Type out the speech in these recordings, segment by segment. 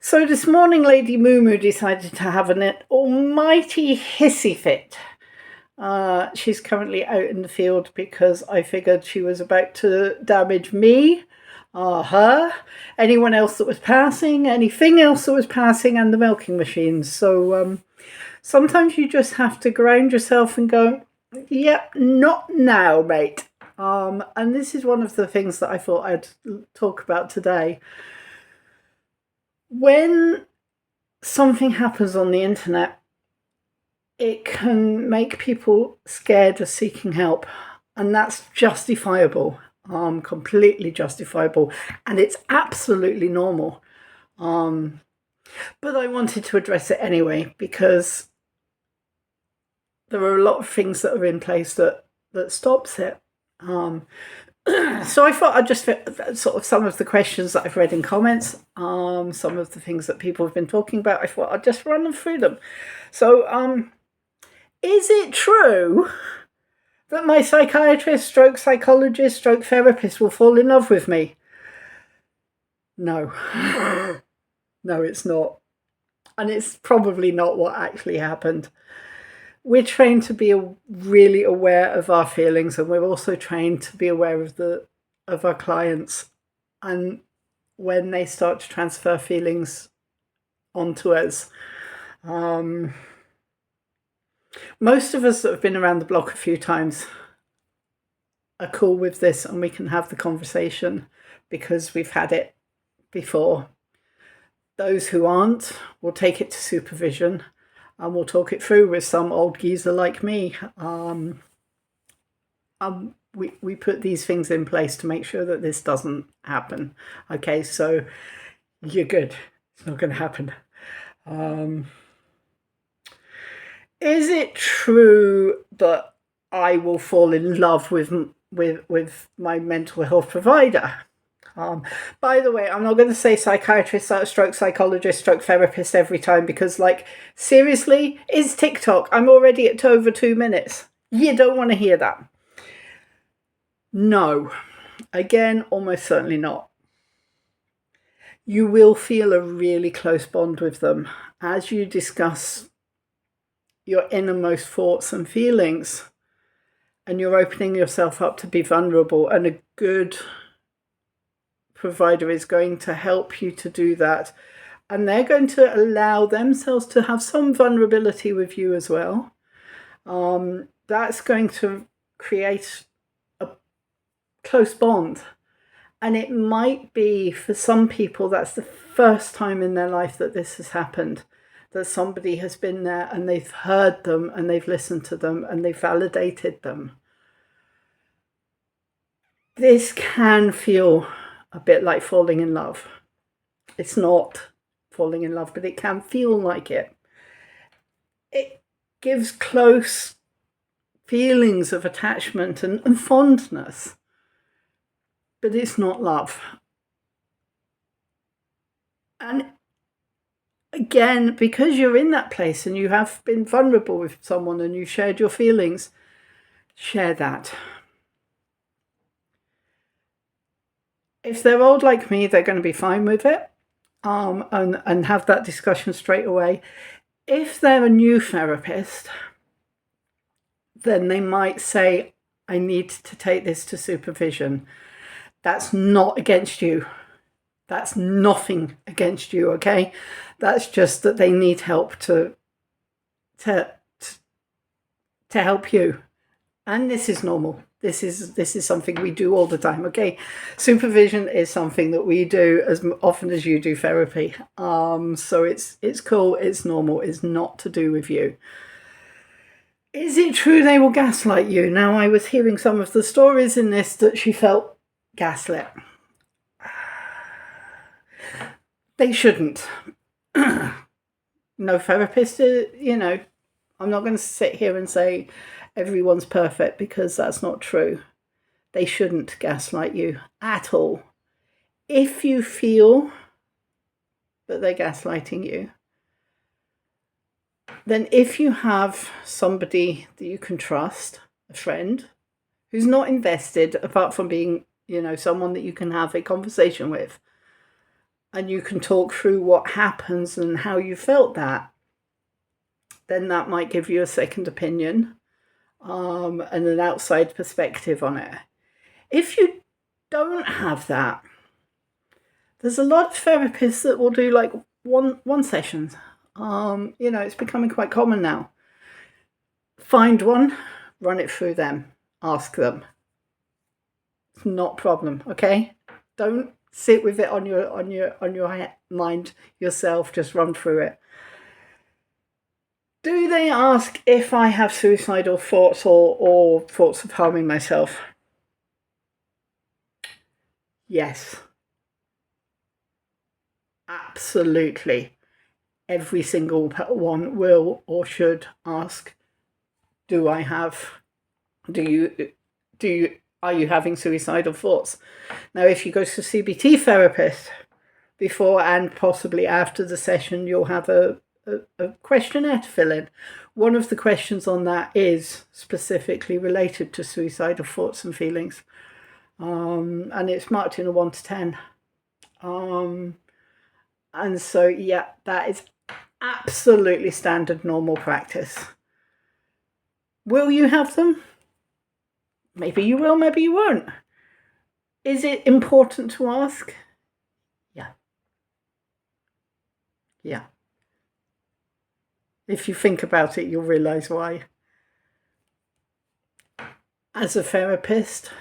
So this morning, Lady Moo Moo decided to have an almighty hissy fit. She's currently out in the field because I figured she was about to damage me, her, anyone else that was passing, anything else that was passing, and the milking machines. So sometimes you just have to ground yourself and go, yep, not now, mate. And this is one of the things that I thought I'd talk about today. When something happens on the internet, it can make people scared of seeking help, and that's justifiable, completely justifiable, and it's absolutely normal. But I wanted to address it anyway because there are a lot of things that are in place that stops it. So I thought I'd just sort of some of the questions that I've read in comments, some of the things that people have been talking about, I thought I'd just run them through them. So, is it true that my psychiatrist, stroke psychologist, stroke therapist will fall in love with me? No. No, it's not. And it's probably not what actually happened. We're trained to be really aware of our feelings, and we're also trained to be aware of our clients. And when they start to transfer feelings onto us, most of us that have been around the block a few times are cool with this, and we can have the conversation because we've had it before. Those who aren't will take it to supervision, and we'll talk it through with some old geezer like me. We put these things in place to make sure that this doesn't happen. Okay, so you're good. It's not going to happen. Is it true that I will fall in love with my mental health provider? By the way, I'm not going to say psychiatrist, stroke psychologist, stroke therapist every time because, like, seriously, it's TikTok. I'm already at over 2 minutes. You don't want to hear that. No. Again, almost certainly not. You will feel a really close bond with them as you discuss your innermost thoughts and feelings, and you're opening yourself up to be vulnerable, and a good provider is going to help you to do that, and they're going to allow themselves to have some vulnerability with you as well. That's going to create a close bond, and it might be for some people that's the first time in their life that this has happened, that somebody has been there and they've heard them and they've listened to them and they've validated them. This can feel a bit like falling in love. It's not falling in love, but it can feel like it. It gives close feelings of attachment and fondness, but it's not love. And again, because you're in that place and you have been vulnerable with someone and you've shared your feelings, share that. If they're old like me, they're going to be fine with it, and have that discussion straight away. If they're a new therapist, then they might say, I need to take this to supervision. That's not against you. That's nothing against you, okay? That's just that they need help to help you. And this is normal. This is something we do all the time, okay? Supervision is something that we do as often as you do therapy. So it's cool, it's normal, it's not to do with you. Is it true they will gaslight you? Now, I was hearing some of the stories in this that she felt gaslit. They shouldn't. No therapist, I'm not going to sit here and say everyone's perfect because that's not true. They shouldn't gaslight you at all. If you feel that they're gaslighting you, then if you have somebody that you can trust, a friend, who's not invested apart from being, someone that you can have a conversation with, and you can talk through what happens and how you felt that, then that might give you a second opinion and an outside perspective on it. If you don't have that, there's a lot of therapists that will do like one session. It's becoming quite common now. Find one, run it through them, ask them. It's not a problem, okay? Don't sit with it on your mind yourself. Just run through it. Do they ask if I have suicidal thoughts or thoughts of harming myself? Yes. Absolutely. Every single one will or should ask, are you having suicidal thoughts? Now, if you go to a CBT therapist before and possibly after the session, you'll have a questionnaire to fill in. One of the questions on that is specifically related to suicidal thoughts and feelings. And it's marked in a 1 to 10. And so, yeah, that is absolutely standard normal practice. Will you have them? Maybe you will, maybe you won't. Is it important to ask? Yeah. Yeah. If you think about it, you'll realize why. As a therapist,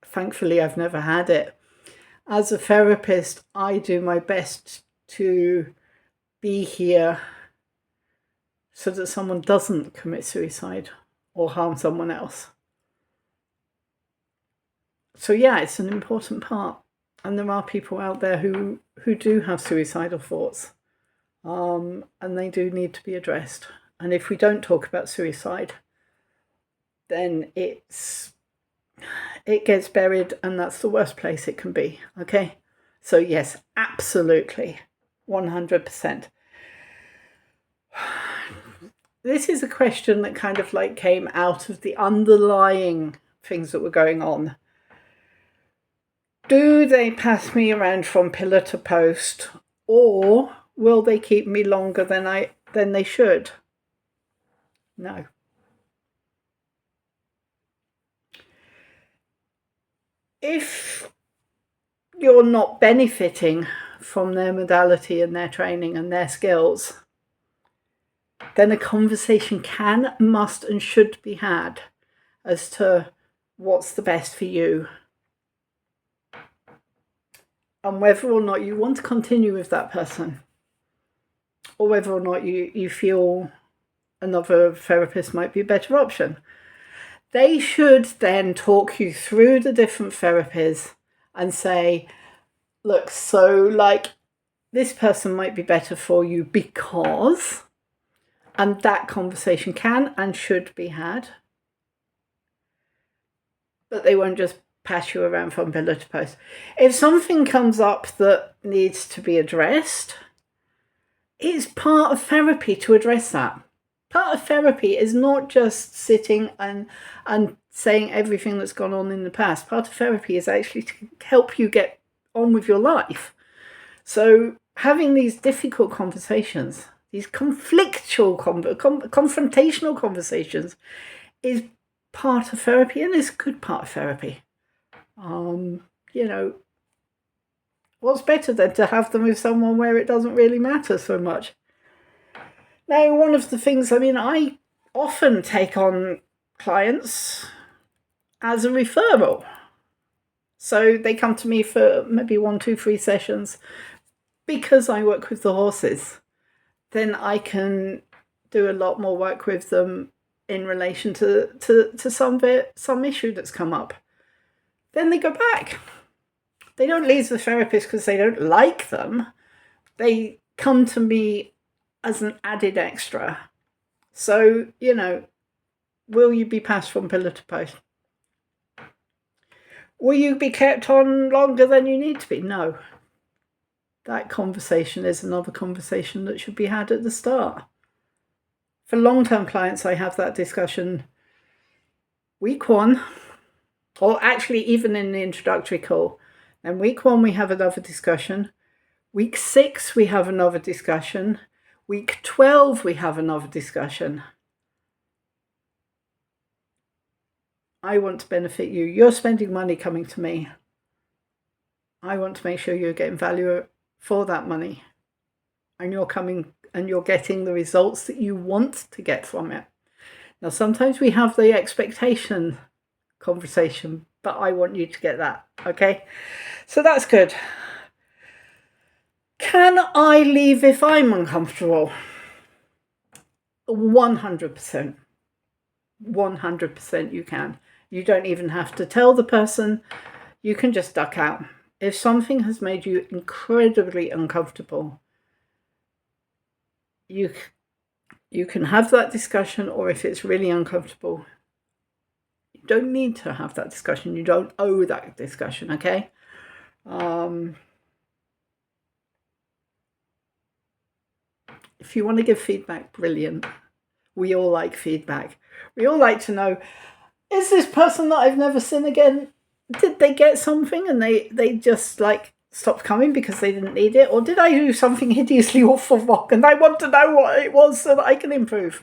thankfully I've never had it. As a therapist, I do my best to be here so that someone doesn't commit suicide or harm someone else. So yeah, it's an important part. And there are people out there who do have suicidal thoughts. And they do need to be addressed. And if we don't talk about suicide, then it gets buried, and that's the worst place it can be, okay? So yes, absolutely, 100%. This is a question that kind of like came out of the underlying things that were going on. Do they pass me around from pillar to post, or will they keep me longer than they should? No. If you're not benefiting from their modality and their training and their skills, then a conversation can, must, and should be had as to what's the best for you and whether or not you want to continue with that person, or whether or not you feel another therapist might be a better option. They should then talk you through the different therapies and say, look, so like this person might be better for you because, and that conversation can and should be had. But they won't just pass you around from pillar to post. If something comes up that needs to be addressed, it's part of therapy to address that. Part of therapy is not just sitting and saying everything that's gone on in the past. Part of therapy is actually to help you get on with your life. So having these difficult conversations, these conflictual, confrontational conversations is part of therapy, and is a good part of therapy. What's better than to have them with someone where it doesn't really matter so much? Now, one of the things, I often take on clients as a referral. So they come to me for maybe 1, 2, 3 sessions. Because I work with the horses, then I can do a lot more work with them in relation to some issue that's come up. Then they go back. They don't leave the therapist because they don't like them. They come to me as an added extra. So, will you be passed from pillar to post? Will you be kept on longer than you need to be? No. That conversation is another conversation that should be had at the start. For long-term clients, I have that discussion week 1, or actually even in the introductory call. And week 1, we have another discussion. Week 6, we have another discussion. Week 12, we have another discussion. I want to benefit you. You're spending money coming to me. I want to make sure you're getting value for that money. And you're coming and you're getting the results that you want to get from it. Now, sometimes we have the expectation conversation, but I want you to get that, okay? So that's good. Can I leave if I'm uncomfortable? 100%. 100% you can. You don't even have to tell the person. You can just duck out. If something has made you incredibly uncomfortable, you can have that discussion, or if it's really uncomfortable, you don't need to have that discussion. You don't owe that discussion, okay? If you want to give feedback, brilliant. We all like feedback. We all like to know, is this person that I've never seen again, did they get something and they just like stopped coming because they didn't need it? Or did I do something hideously awful wrong and I want to know what it was so that I can improve?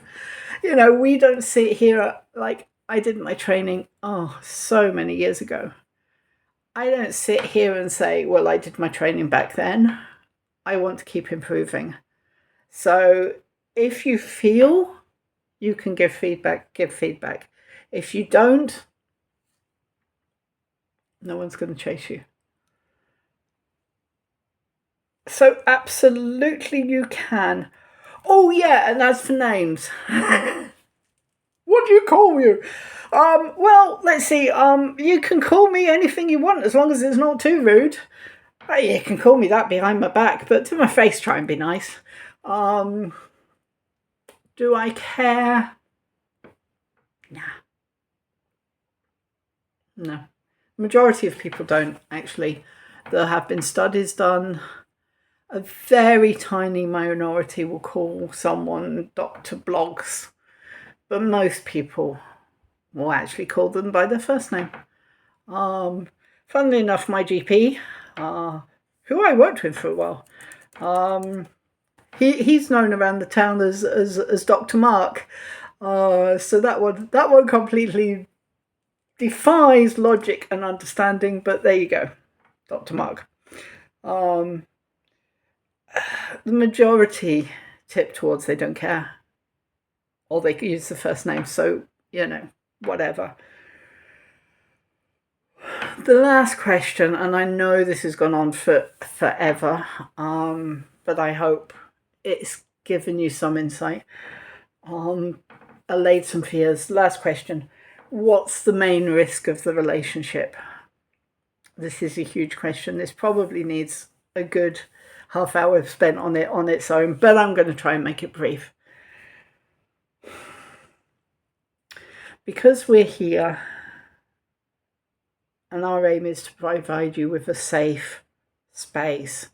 You know, we don't sit here like I did my training, so many years ago. I don't sit here and say, well, I did my training back then. I want to keep improving. So if you feel you can give feedback, give feedback. If you don't, no one's going to chase you. So absolutely you can. Oh yeah, and as for names, what do you call you? Well, let's see. You can call me anything you want as long as it's not too rude. You can call me that behind my back, but to my face, try and be nice. Do I care? Nah. No. Majority of people don't, actually. There have been studies done. A very tiny minority will call someone Dr. Blogs, but most people will actually call them by their first name. Funnily enough, my GP, who I worked with for a while, he's known around the town as Dr. Mark. So that one completely defies logic and understanding, but there you go, Dr. Mark. The majority tip towards they don't care, or they use the first name, so, you know, whatever. The last question, and I know this has gone on for forever, but I hope it's given you some insight, allayed some fears. Last question. What's the main risk of the relationship? This is a huge question. This probably needs a good half hour spent on it on its own, but I'm going to try and make it brief. Because we're here, and our aim is to provide you with a safe space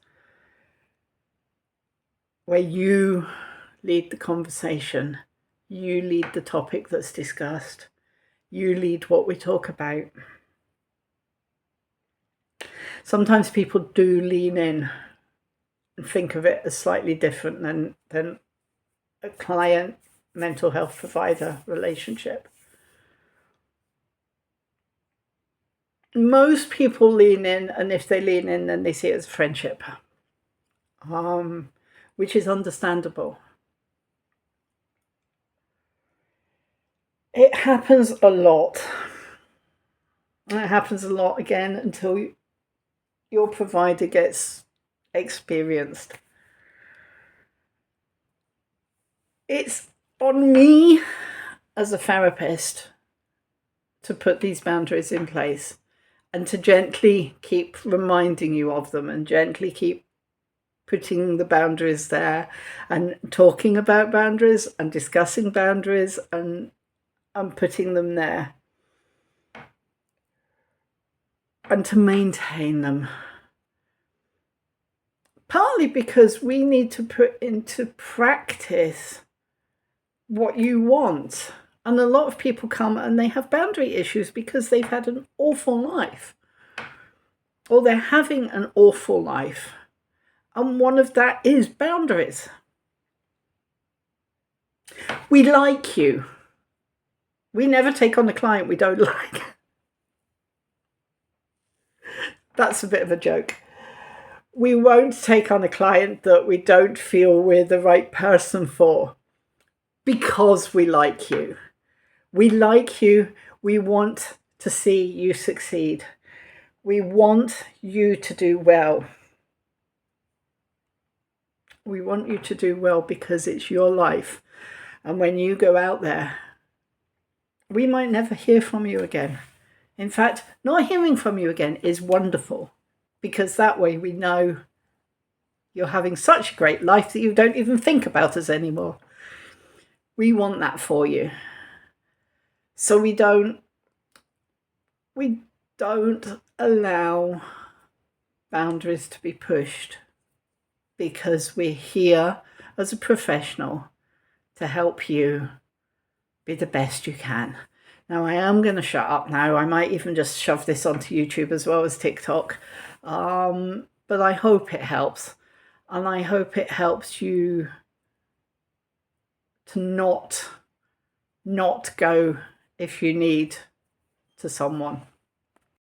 where you lead the conversation, you lead the topic that's discussed, you lead what we talk about. Sometimes people do lean in and think of it as slightly different than a client mental health provider relationship. Most people lean in, and if they lean in, then they see it as a friendship, which is understandable. It happens a lot. It happens a lot again until your provider gets experienced. It's on me as a therapist to put these boundaries in place and to gently keep reminding you of them and gently keep putting the boundaries there and talking about boundaries and discussing boundaries and putting them there and to maintain them. Partly because we need to put into practice what you want. And a lot of people come and they have boundary issues because they've had an awful life. or they're having an awful life. And one of that is boundaries. We like you. We never take on a client we don't like. That's a bit of a joke. We won't take on a client that we don't feel we're the right person for, because we like you. We like you. We want to see you succeed. We want you to do well. We want you to do well because it's your life. And when you go out there, we might never hear from you again. In fact, not hearing from you again is wonderful, because that way we know you're having such a great life that you don't even think about us anymore. We want that for you. So we don't allow boundaries to be pushed, because we're here as a professional to help you be the best you can. Now, I am going to shut up now. I might even just shove this onto YouTube as well as TikTok. But I hope it helps. And I hope it helps you to not go if you need to someone.